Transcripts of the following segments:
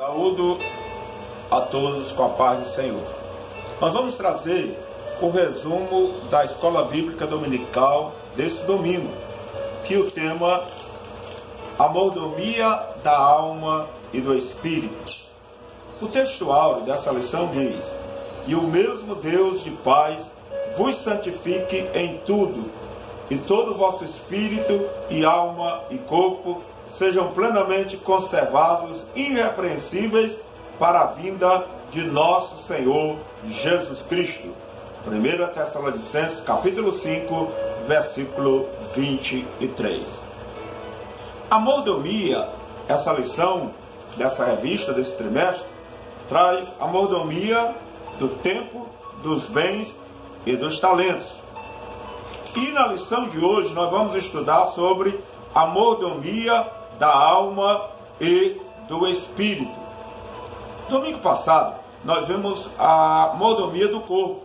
Saúdo a todos com a paz do Senhor. Nós vamos trazer o resumo da Escola Bíblica Dominical desse domingo, que o tema a mordomia da alma e do espírito. O texto áureo dessa lição diz: e o mesmo Deus de paz vos santifique em tudo, e todo o vosso espírito e alma e corpo sejam plenamente conservados, irrepreensíveis, para a vinda de nosso Senhor Jesus Cristo. 1 Tessalonicenses, capítulo 5, versículo 23. A mordomia, essa lição dessa revista, desse trimestre, traz a mordomia do tempo, dos bens e dos talentos. E na lição de hoje nós vamos estudar sobre a mordomia da alma e do espírito. Domingo passado nós vimos a mordomia do corpo.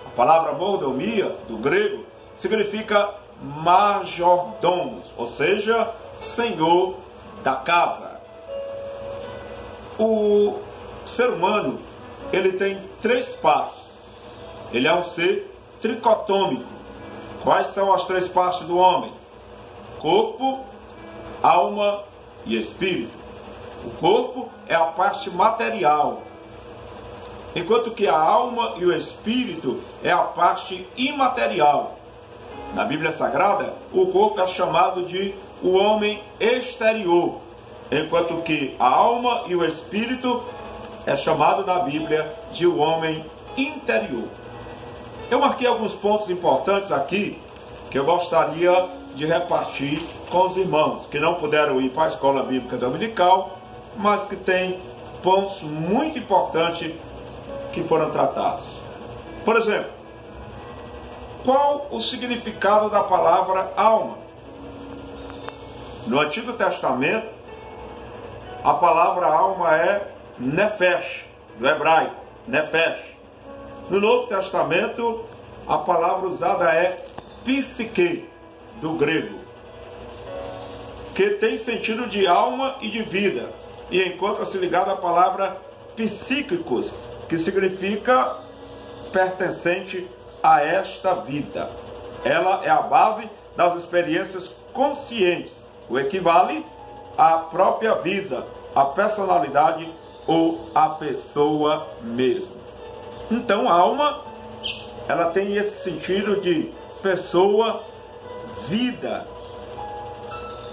A palavra mordomia, do grego, significa majordomos, ou seja, senhor da casa. O ser humano, ele tem três partes. Ele é um ser tricotômico. Quais são as três partes do homem? Corpo, alma e espírito. O corpo é a parte material, enquanto que a alma e o espírito é a parte imaterial. Na Bíblia Sagrada, o corpo é chamado de o homem exterior, enquanto que a alma e o espírito é chamado na Bíblia de o homem interior. Eu marquei alguns pontos importantes aqui que eu gostaria de repartir com os irmãos que não puderam ir para a Escola Bíblica Dominical, mas que tem pontos muito importantes que foram tratados. Por exemplo, qual o significado da palavra alma? No Antigo Testamento, a palavra alma é nefesh, do hebraico, nefesh. No Novo Testamento, a palavra usada é psique, do grego, que tem sentido de alma e de vida, e encontra-se ligado à palavra psíquicos, que significa pertencente a esta vida. Ela é a base das experiências conscientes, o equivale à própria vida, à personalidade ou à pessoa mesmo. Então, a alma, ela tem esse sentido de pessoa, vida.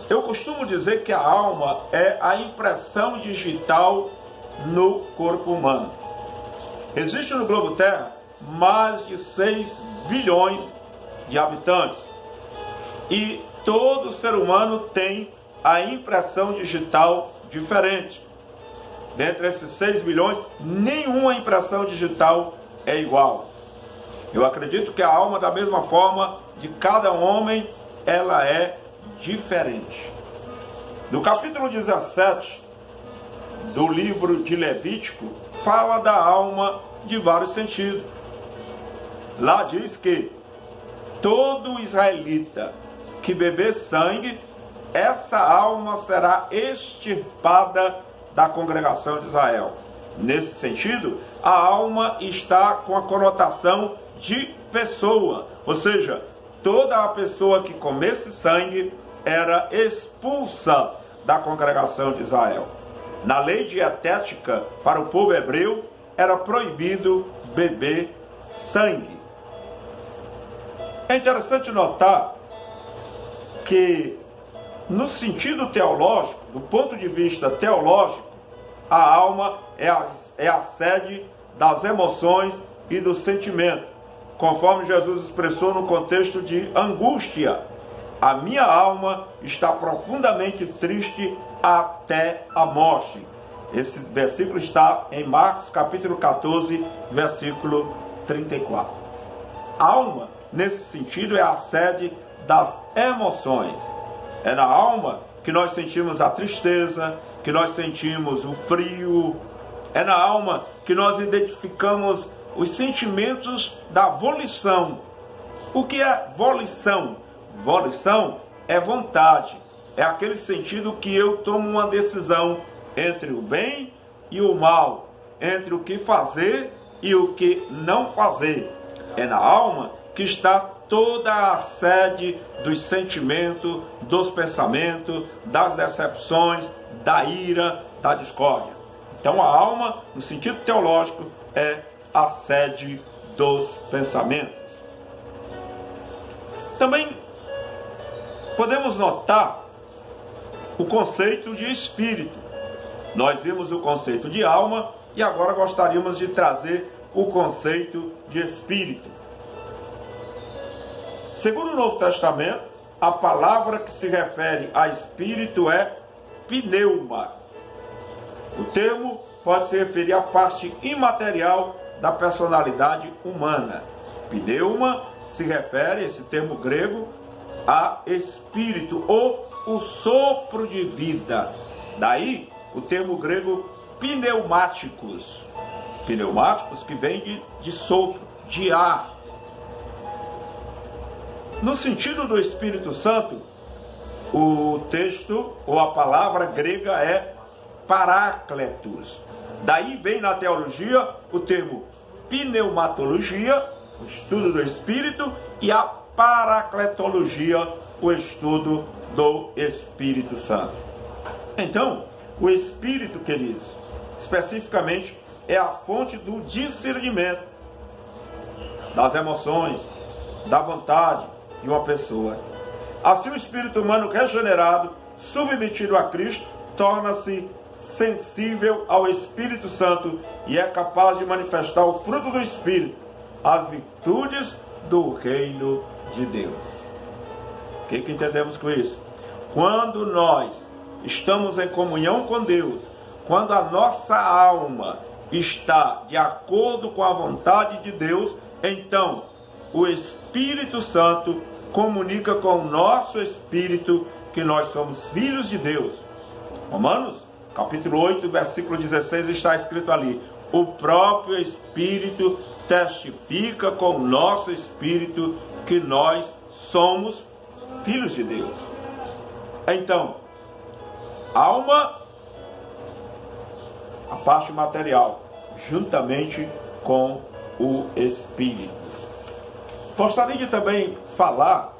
Eu costumo dizer que a alma é a impressão digital no corpo humano. Existe no globo Terra mais de 6 bilhões de habitantes. E todo ser humano tem a impressão digital diferente. Dentre esses 6 bilhões, nenhuma impressão digital é igual. Eu acredito que a alma, da mesma forma, de cada homem, ela é diferente. No capítulo 17 do livro de Levítico, fala da alma de vários sentidos. Lá diz que todo israelita que beber sangue, essa alma será extirpada da congregação de Israel. Nesse sentido, a alma está com a conotação de pessoa, ou seja, toda a pessoa que comesse sangue era expulsa da congregação de Israel. Na lei dietética para o povo hebreu, era proibido beber sangue. É interessante notar que, no sentido teológico, do ponto de vista teológico, a alma é a sede das emoções e do sentimento, conforme Jesus expressou no contexto de angústia. A minha alma está profundamente triste até a morte. Esse versículo está em Marcos capítulo 14, versículo 34. A alma, nesse sentido, é a sede das emoções. É na alma que nós sentimos a tristeza, que nós sentimos o frio. É na alma que nós identificamos os sentimentos da volição. O que é volição? Volição é vontade, é aquele sentido que eu tomo uma decisão entre o bem e o mal, entre o que fazer e o que não fazer. É na alma que está toda a sede dos sentimentos, dos pensamentos, das decepções, da ira, da discórdia. Então a alma, no sentido teológico, é a sede dos pensamentos. Também podemos notar o conceito de espírito. Nós vimos o conceito de alma e agora gostaríamos de trazer o conceito de espírito. Segundo o Novo Testamento, a palavra que se refere a espírito é pneuma. O termo pode se referir à parte imaterial da personalidade humana. Pneuma se refere, esse termo grego, a espírito ou o sopro de vida. Daí o termo grego pneumáticos. Pneumáticos que vem de sopro, de ar. No sentido do Espírito Santo, o texto ou a palavra grega é parácletos. Daí vem na teologia o termo pneumatologia, o estudo do Espírito, e a paracletologia, o estudo do Espírito Santo. Então, o Espírito, queridos, especificamente, é a fonte do discernimento das emoções, da vontade de uma pessoa. Assim, o espírito humano regenerado, submetido a Cristo, torna-se sensível ao Espírito Santo e é capaz de manifestar o fruto do Espírito, as virtudes do reino de Deus. O que entendemos com isso? Quando nós estamos em comunhão com Deus, quando a nossa alma está de acordo com a vontade de Deus, então o Espírito Santo comunica com o nosso espírito que nós somos filhos de Deus. Romanos, capítulo 8, versículo 16, está escrito ali: o próprio Espírito testifica com o nosso espírito que nós somos filhos de Deus. Então, alma, a parte material, juntamente com o espírito. Gostaria de também falar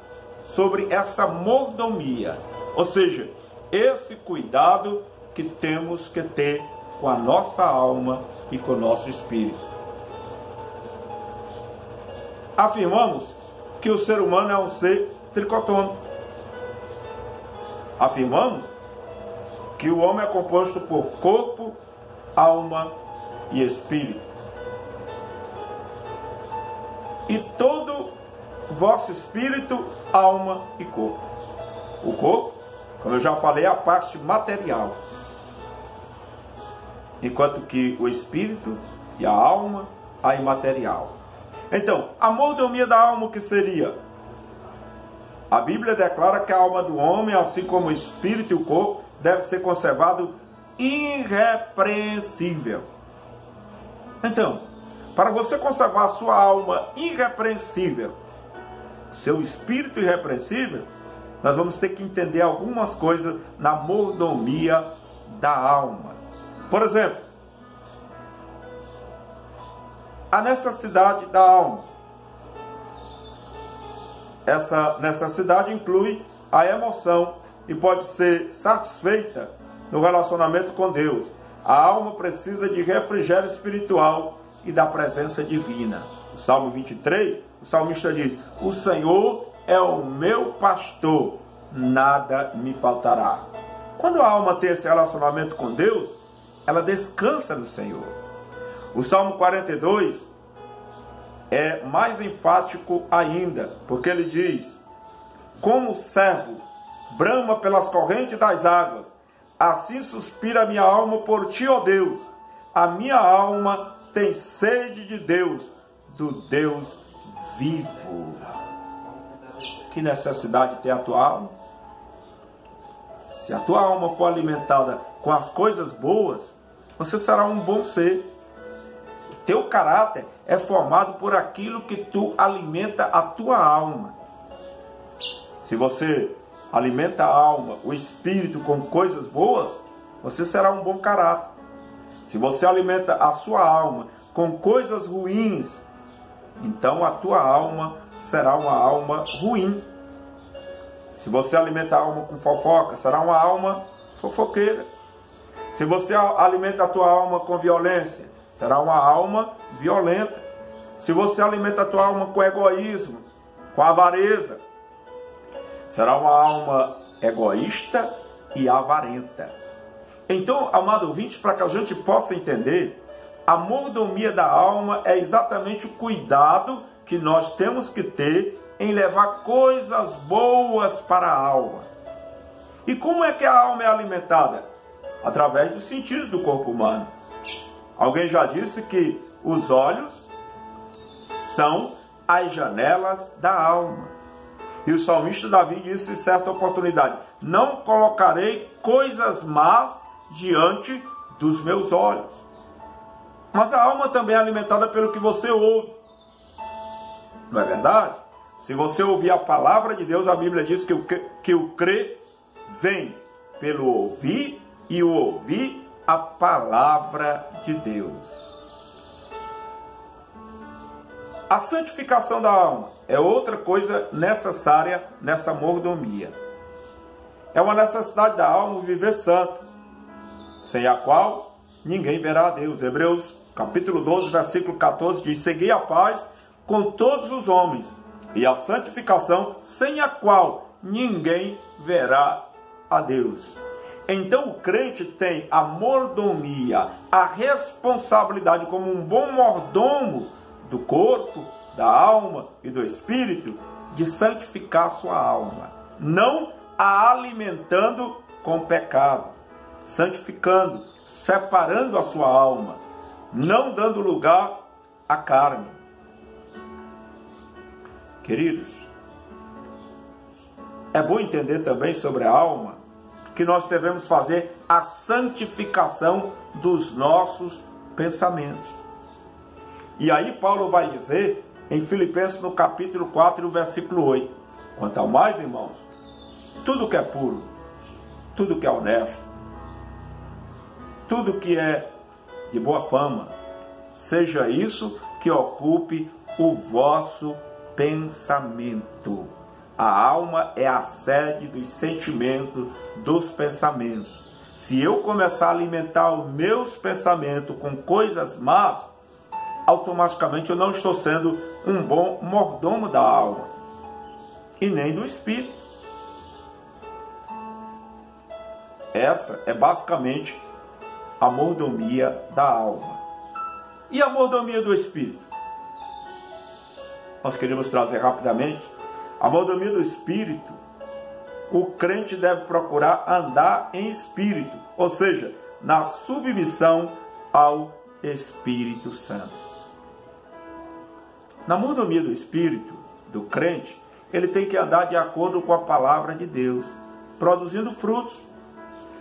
sobre essa mordomia, ou seja, esse cuidado que temos que ter com a nossa alma e com o nosso espírito. Afirmamos que o ser humano é um ser tricotômico. Afirmamos que o homem é composto por corpo, alma e espírito. E todo vosso espírito, alma e corpo. O corpo, como eu já falei, é a parte material. Enquanto que o espírito e a alma, a imaterial. Então, a mordomia da alma, o que seria? A Bíblia declara que a alma do homem, assim como o espírito e o corpo, deve ser conservado irrepreensível. Então, para você conservar a sua alma irrepreensível, seu espírito irrepreensível, nós vamos ter que entender algumas coisas na mordomia da alma. Por exemplo, a necessidade da alma. Essa necessidade inclui a emoção e pode ser satisfeita no relacionamento com Deus. A alma precisa de refrigério espiritual e da presença divina. O Salmo 23, o salmista diz: o Senhor é o meu pastor, nada me faltará. Quando a alma tem esse relacionamento com Deus, ela descansa no Senhor. O Salmo 42 é mais enfático ainda, porque ele diz: como o servo brama pelas correntes das águas, assim suspira a minha alma por ti, ó Deus. A minha alma tem sede de Deus, do Deus vivo. Que necessidade tem a tua alma? Se a tua alma for alimentada com as coisas boas, você será um bom ser. O teu caráter é formado por aquilo que tu alimenta a tua alma. Se você alimenta a alma, o espírito com coisas boas, você será um bom caráter. Se você alimenta a sua alma com coisas ruins, então a tua alma será uma alma ruim. Se você alimenta a alma com fofoca, será uma alma fofoqueira. Se você alimenta a tua alma com violência, será uma alma violenta. Se você alimenta a tua alma com egoísmo, com avareza, será uma alma egoísta e avarenta. Então, amado ouvinte, para que a gente possa entender, a mordomia da alma é exatamente o cuidado que nós temos que ter em levar coisas boas para a alma. E como é que a alma é alimentada? Através dos sentidos do corpo humano. Alguém já disse que os olhos são as janelas da alma. E o salmista Davi disse em certa oportunidade: não colocarei coisas más diante dos meus olhos. Mas a alma também é alimentada pelo que você ouve. Não é verdade? Se você ouvir a palavra de Deus, a Bíblia diz que o crer vem pelo ouvir e o ouvir a palavra de Deus. A santificação da alma é outra coisa necessária nessa mordomia. É uma necessidade da alma viver santo, sem a qual ninguém verá a Deus. Hebreus capítulo 12, versículo 14 diz: segui a paz com todos os homens e a santificação, sem a qual ninguém verá a Deus. Então o crente tem a mordomia, a responsabilidade como um bom mordomo do corpo, da alma e do espírito, de santificar sua alma, não a alimentando com pecado, santificando, separando a sua alma, não dando lugar à carne. Queridos, é bom entender também sobre a alma que nós devemos fazer a santificação dos nossos pensamentos. E aí Paulo vai dizer em Filipenses no capítulo 4 e o versículo 8: quanto ao mais, irmãos, tudo que é puro, tudo que é honesto, tudo que é de boa fama, seja isso que ocupe o vosso pensamento. A alma é a sede dos sentimentos, dos pensamentos. Se eu começar a alimentar os meus pensamentos com coisas más, automaticamente eu não estou sendo um bom mordomo da alma e nem do espírito. Essa é basicamente a mordomia da alma. E a mordomia do espírito? Nós queremos trazer rapidamente. A mordomia do espírito, o crente deve procurar andar em espírito, ou seja, na submissão ao Espírito Santo. Na mordomia do espírito do crente, ele tem que andar de acordo com a palavra de Deus, produzindo frutos.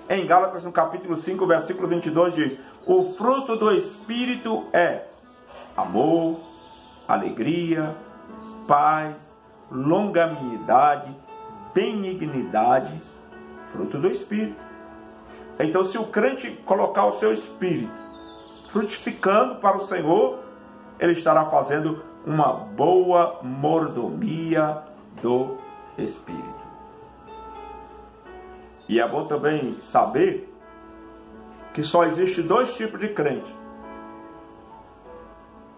Em Gálatas, no capítulo 5, versículo 22, diz: o fruto do espírito é amor, alegria, paz, longanimidade, benignidade, fruto do espírito. Então, se o crente colocar o seu espírito frutificando para o Senhor, ele estará fazendo uma boa mordomia do espírito. E é bom também saber que só existe dois tipos de crente: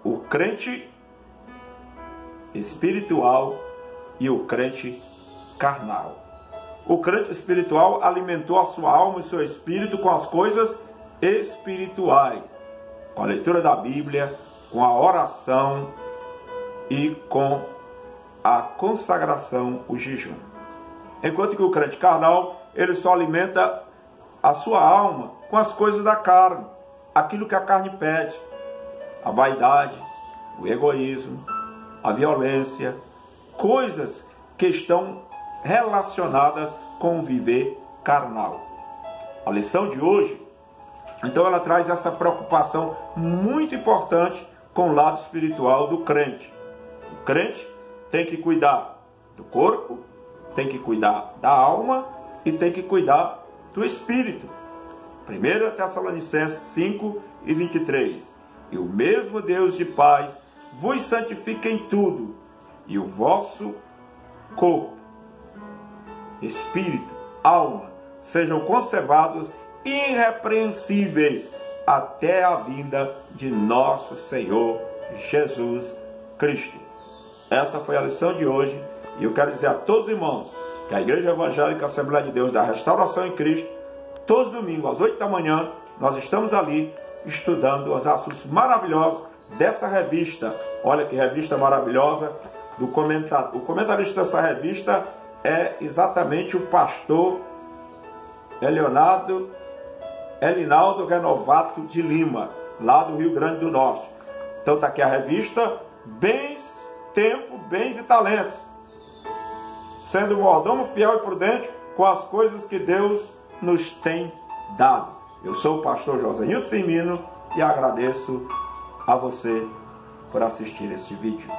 o crente espiritual e o crente carnal. O crente espiritual alimentou a sua alma e seu espírito com as coisas espirituais, com a leitura da Bíblia, com a oração e com a consagração, o jejum. Enquanto que o crente carnal, ele só alimenta a sua alma com as coisas da carne, aquilo que a carne pede: a vaidade, o egoísmo, a violência, coisas que estão relacionadas com o viver carnal. A lição de hoje, então, ela traz essa preocupação muito importante com o lado espiritual do crente. O crente tem que cuidar do corpo, tem que cuidar da alma e tem que cuidar do espírito. 1 Tessalonicenses 5 e 23. E o mesmo Deus de paz vos santifique em tudo, e o vosso corpo, espírito, alma, sejam conservados irrepreensíveis até a vinda de nosso Senhor Jesus Cristo. Essa foi a lição de hoje, e eu quero dizer a todos os irmãos que a Igreja Evangélica Assembleia de Deus da Restauração em Cristo, todos os domingos às 8 da manhã, nós estamos ali estudando os assuntos maravilhosos dessa revista. Olha que revista maravilhosa do comentarista. O comentarista dessa revista é exatamente o pastor Elinaldo Renovato de Lima, lá do Rio Grande do Norte. Então está aqui a revista Bens, Tempo, Bens e Talentos, sendo mordomo fiel e prudente com as coisas que Deus nos tem dado. Eu sou o pastor Josenildo Firmino e agradeço a você por assistir este vídeo.